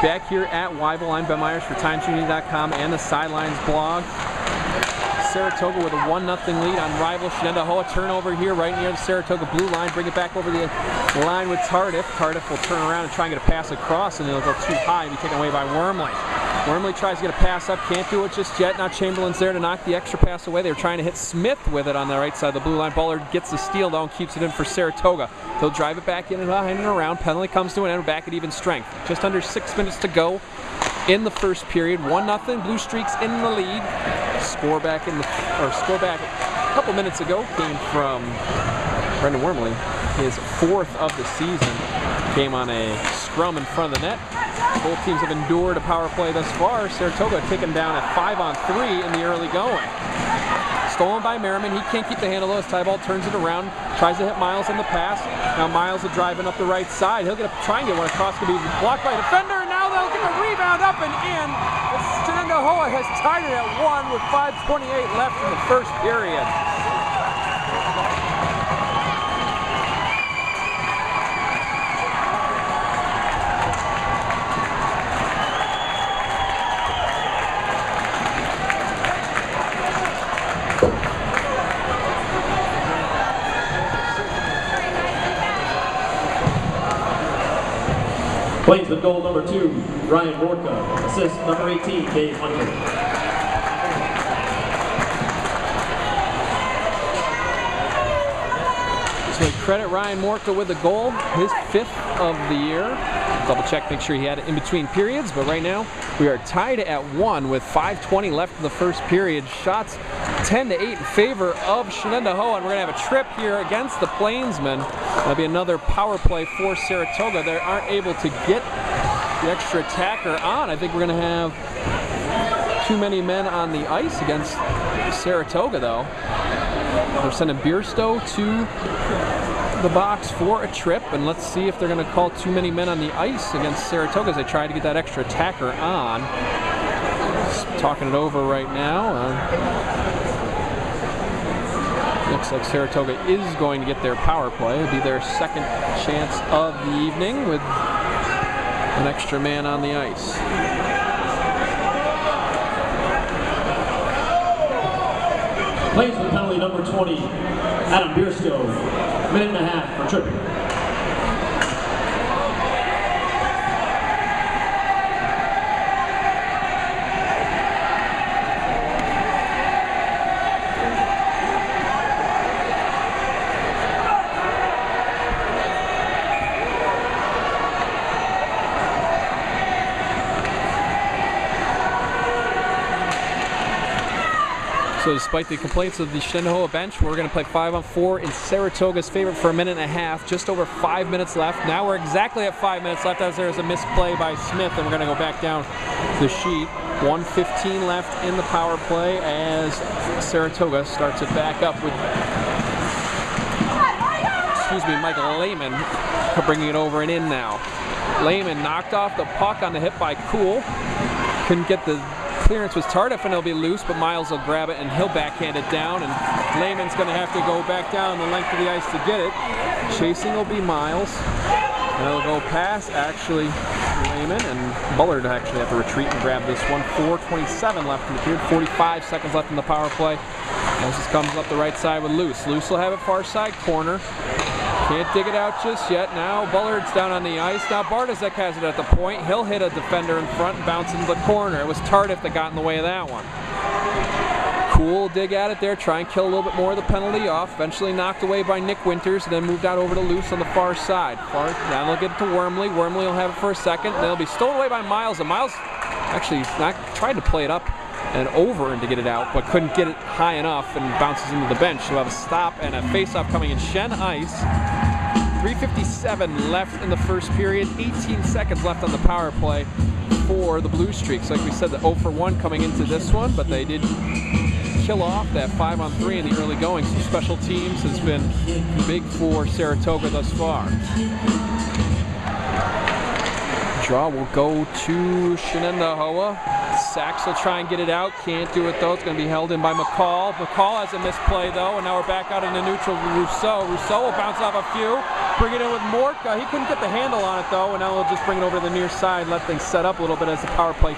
back here at Wyville. I'm Ben Myers for TimesUnion.com and the Sidelines blog. Saratoga with a 1-0 lead on rival Shenendehowa. Turnover here right near the Saratoga blue line. Bring it back over the line with Tardif. Tardif will turn around and try and get a pass across, and it'll go too high and be taken away by Wormley. Wormley tries to get a pass up, can't do it just yet. Now Chamberlain's there to knock the extra pass away. They were trying to hit Smith with it on the right side of the blue line. Bullard gets the steal though and keeps it in for Saratoga. They'll drive it back in and behind and around. Penalty comes to an end, back at even strength. Just under 6 minutes to go in the first period. 1-0. Blue Streaks in the lead. Score back a couple minutes ago came from Brendan Wormley. His 4th of the season came on a scrum in front of the net. Both teams have endured a power play thus far. Saratoga taken down at 5-on-3 in the early going. Stolen by Merriman. He can't keep the handle though. His tie ball turns it around. Tries to hit Miles on the pass. Now Miles is driving up the right side. He'll try and get one across. Going to be blocked by a defender. And now they'll get a rebound up and in. Shenendehowa has tied it at 1 with 5:28 left in the first period. Plays with goal number 2, Ryan Mortka. Assist number 18, Dave Hunter. So we credit Ryan Mortka with the goal, his 5th of the year. Double check, make sure he had it in between periods, but right now we are tied at 1 with 5:20 left in the first period. Shots 10-8 in favor of Shenendehowa, and we're going to have a trip here against the Plainsmen. That'll be another power play for Saratoga. They aren't able to get the extra attacker on. I think we're going to have too many men on the ice against Saratoga, though. They're sending Bierstow to the box for a trip, and let's see if they're going to call too many men on the ice against Saratoga as they try to get that extra attacker on. Just talking it over right now. Looks like Saratoga is going to get their power play. It'll be their second chance of the evening with an extra man on the ice. Plays with penalty number 20, Adam Bierstow. 1.5 minutes for tripping. So despite the complaints of the Shenendehowa bench, we're going to play 5-on-4 in Saratoga's favor for 1.5 minutes. Just over 5 minutes left. Now we're exactly at 5 minutes left as there's a misplay by Smith, and we're going to go back down the sheet. 1:15 left in the power play as Saratoga starts it back up with, Michael Lehman bringing it over and in now. Lehman knocked off the puck on the hit by Cool. Couldn't get the clearance was Tardif, and it'll be loose, but Miles will grab it and he'll backhand it down, and Lehman's going to have to go back down the length of the ice to get it. Chasing will be Miles, and it'll go past actually Lehman, and Bullard actually have to retreat and grab this one. 4:27 left in the period, 45 seconds left in the power play. Moses comes up the right side with Luce. Luce will have it far side corner. Can't dig it out just yet. Now Bullard's down on the ice. Now Bartosek has it at the point. He'll hit a defender in front and bounce into the corner. It was Tardif that got in the way of that one. Cool dig at it there, try and kill a little bit more of the penalty off. Eventually knocked away by Nick Winters, and then moved out over to Luce on the far side. Now they'll get it to Wormley. Wormley will have it for a second. Then it'll be stolen away by Miles, and Miles actually tried to play it up and over and to get it out, but couldn't get it high enough and bounces into the bench. So we'll have a stop and a face-off coming in Shen ice. 3:57 left in the first period, 18 seconds left on the power play for the Blue Streaks. Like we said, the 0 for 1 coming into this one, but they did kill off that 5-on-3 in the early going. So special teams has been big for Saratoga thus far. Draw will go to Shenendehowa. Sachs will try and get it out. Can't do it though. It's going to be held in by McCall. McCall has a misplay though, and now we're back out in the neutral with Rousseau. Rousseau will bounce off a few. Bring it in with Mortka. He couldn't get the handle on it though, and now they'll just bring it over to the near side, let things set up a little bit as the power play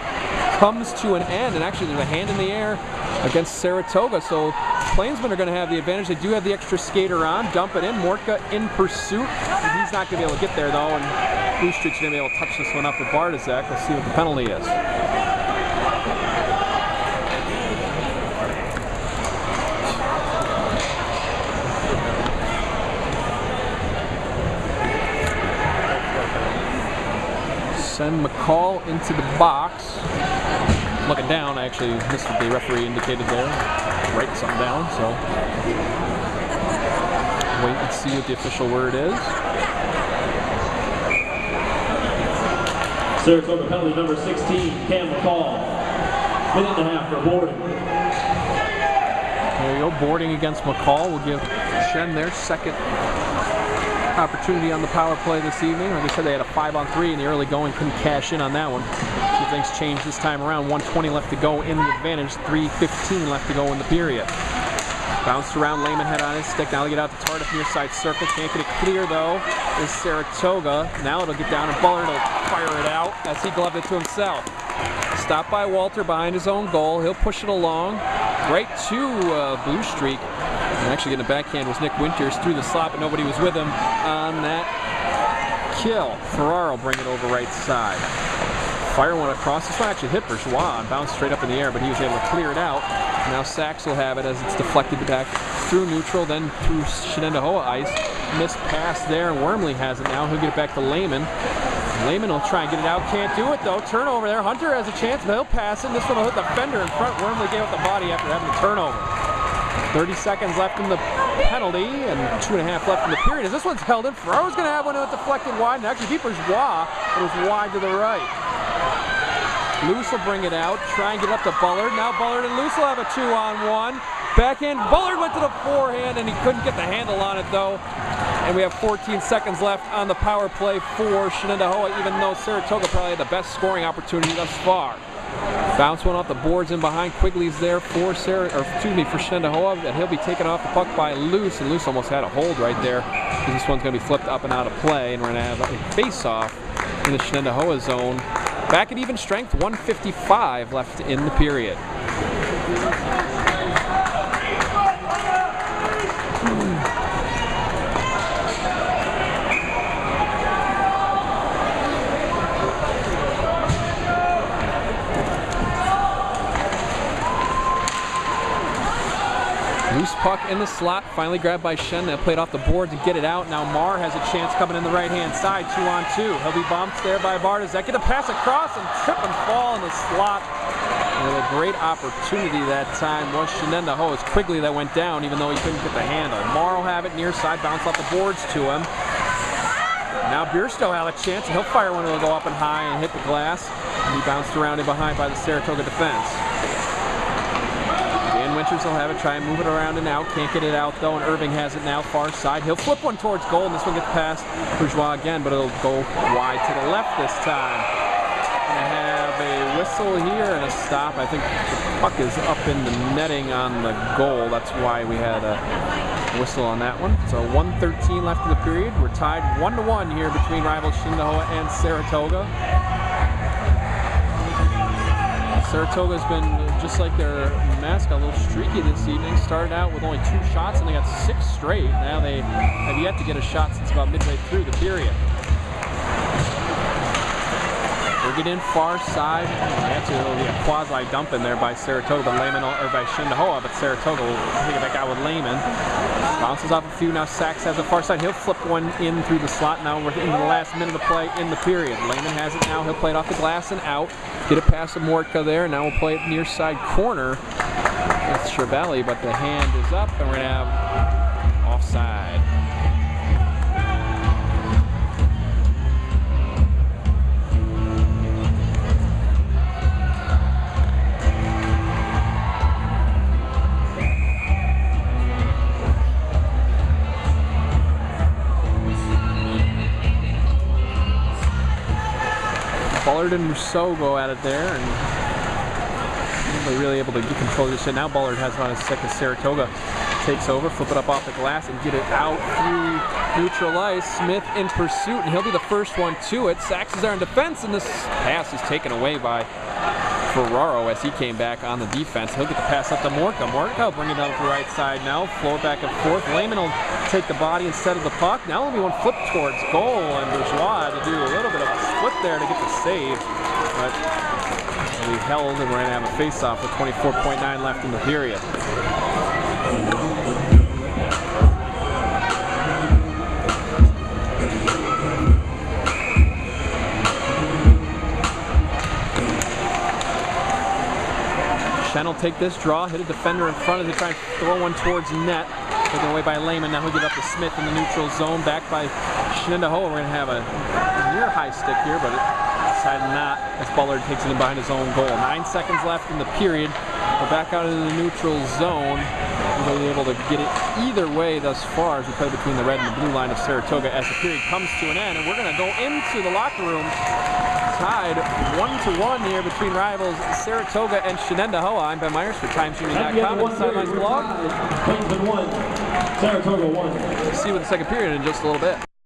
comes to an end. And actually there's a hand in the air against Saratoga, so Plainsmen are going to have the advantage. They do have the extra skater on. Dump it in. Mortka in pursuit. He's not going to be able to get there though, and Blue Street's going to be able to touch this one up with Bartizek. Let's see what the penalty is. Send McCall into the box. Looking down, I actually missed what the referee indicated there. Writing something down, so wait and see what the official word is. Saratoga penalty number 16, Cam McCall. Minute and a half for boarding. There you go, boarding against McCall. We'll give Shen their second opportunity on the power play this evening. Like I said, they had a 5-on-3 in the early going, couldn't cash in on that one. So things changed this time around. 1:20 left to go in the advantage, 3:15 left to go in the period. Bounced around, Lehman had on his stick. Now they get out to Tardif near side circle. Can't get it clear though. Is Saratoga. Now it'll get down and Bullard will fire it out as he gloved it to himself. Stopped by Walter behind his own goal. He'll push it along right to Blue Streak. And actually getting a backhand was Nick Winters through the slot, but nobody was with him on that kill. Ferraro bring it over right side. Fire one across. This one actually hit Bourgeois and bounced straight up in the air, but he was able to clear it out. Now Sachs will have it as it's deflected back through neutral, then through Shenendehowa ice. Missed pass there, and Wormley has it now. He'll get it back to Lehman. Lehman will try and get it out. Can't do it though. Turnover there. Hunter has a chance, but he'll pass it. This one will hit the fender in front. Wormley gave up the body after having a turnover. 30 seconds left in the penalty and 2.5 left in the period. As this one's held in, Ferraro's going to have one that's deflected wide and actually beat Bourgeois, but it was wide to the right. Luce will bring it out, try and get up to Bullard. Now Bullard and Luce will have a 2-on-1. Backhand, Bullard went to the forehand and he couldn't get the handle on it though. And we have 14 seconds left on the power play for Shenendehowa, even though Saratoga probably had the best scoring opportunity thus far. Bounce one off the boards in behind. Quigley's there for Shenendehowa, and he'll be taken off the puck by Luce, and Luce almost had a hold right there because this one's going to be flipped up and out of play, and we're going to have a face-off in the Shenendehowa zone. Back at even strength, 1:55 left in the period. Loose puck in the slot, finally grabbed by Shen. They'll play it off the boards and get it out. Now Marr has a chance coming in the right-hand side, 2-on-2. He'll be bumped there by Bartizek. Get a pass across and trip and fall in the slot. And a great opportunity that time was Shenendehowa. It's Quigley that went down, even though he couldn't get the handle. Marr will have it near side, bounce off the boards to him. Now Bierstow will have a chance, and he'll fire one that'll go up and high and hit the glass. And he bounced around in behind by the Saratoga defense. Winters will have it, try and move it around and out. Can't get it out though, and Irving has it now far side. He'll flip one towards goal, and this one gets past Bourgeois again, but it'll go wide to the left this time. Gonna have a whistle here and a stop. I think the puck is up in the netting on the goal. That's why we had a whistle on that one. So 1:13 left in the period. We're tied 1-1 here between rivals Shenendehowa and Saratoga. Saratoga's been, just like their mascot, a little streaky this evening. Started out with only 2 shots and they got 6 straight. Now they have yet to get a shot since about midway through the period. We'll get in far side. Actually, it'll be a quasi dump in there by Saratoga, but by Shenendehowa, but Saratoga will take it back out with Lehman. Bounces off a few. Now Sachs has the far side. He'll flip one in through the slot. Now we're in the last minute of play in the period. Lehman has it now. He'll play it off the glass and out. Get it past the Mortka there. Now we'll play it near side corner. That's Cherbelli, but the hand is up, and we're going to have offside. Bullard and Rousseau go at it there, and they're really able to get control of this shit. Now Bullard has on his stick as Saratoga takes over, flip it up off the glass, and get it out through Neutral ice, Smith in pursuit, and he'll be the first one to it. Sachs is there in defense, and this pass is taken away by Ferraro as he came back on the defense. He'll get the pass up to Morka. Morka will bring it down to the right side now, flow it back and forth. Lehman will take the body instead of the puck. Now only one flip towards goal, and Bourgeois to do a little bit of a split there to get the save. But we held, and we're going to have a face-off with 24.9 left in the period. Shen will take this draw, hit a defender in front as they try and throw one towards net. Taken away by Lehman. Now he'll give up to Smith in the neutral zone. Back by Shenendehowa. We're going to have a near high stick here, but it decided not as Bullard takes it in behind his own goal. 9 seconds left in the period. We're back out into the neutral zone. We'll be able to get it either way thus far as we play between the red and the blue line of Saratoga as the period comes to an end. And we're going to go into the locker room tied 1-1 here between rivals Saratoga and Shenendehowa. I'm Ben Myers for TimesUnion.com and the Sidelines blog. Saratoga 1. See you with the second period in just a little bit.